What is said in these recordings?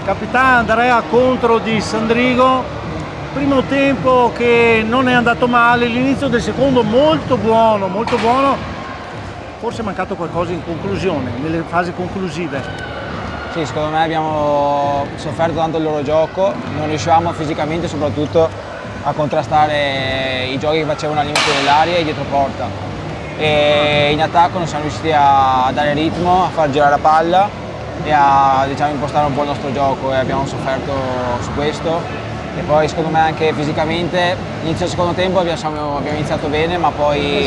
capitano Andrea contro di Sandrigo, primo tempo che non è andato male, l'inizio del secondo molto buono, forse è mancato qualcosa in conclusione, nelle fasi conclusive. Sì, secondo me abbiamo sofferto tanto il loro gioco, non riuscivamo fisicamente soprattutto a contrastare i giochi che facevano al limite dell'area e dietro porta. E in attacco non siamo riusciti a dare ritmo, a far girare la palla e a, diciamo, impostare un po' il nostro gioco, e abbiamo sofferto su questo. E poi secondo me anche fisicamente, inizio del secondo tempo abbiamo iniziato bene, ma poi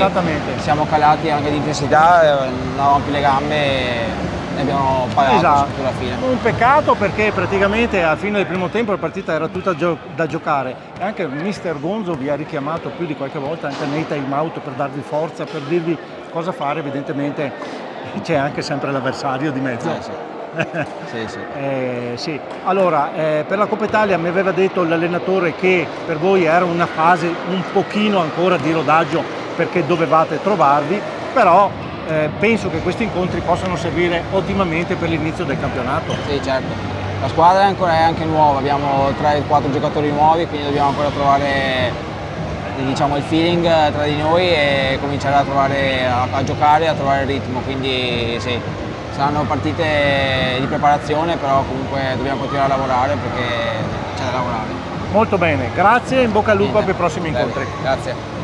siamo calati anche di intensità, non avevamo più le gambe e ne abbiamo pagato tutta la fine. Un peccato, perché praticamente alla fine del primo tempo la partita era tutta da giocare, e anche il mister Gonzo vi ha richiamato più di qualche volta anche nei time out per darvi forza, per dirvi cosa fare. Evidentemente c'è anche sempre l'avversario di mezzo. Sì. Allora, per la Coppa Italia mi aveva detto l'allenatore che per voi era una fase un pochino ancora di rodaggio, perché dovevate trovarvi, però penso che questi incontri possano servire ottimamente per l'inizio del campionato. Sì, certo. La squadra è anche nuova, abbiamo 3-4 giocatori nuovi, quindi dobbiamo ancora trovare, diciamo, il feeling tra di noi e cominciare a giocare e a trovare il ritmo. Quindi sì, saranno partite di preparazione, però comunque dobbiamo continuare a lavorare perché c'è da lavorare. Molto bene, grazie, in bocca al lupo per i prossimi incontri. Grazie.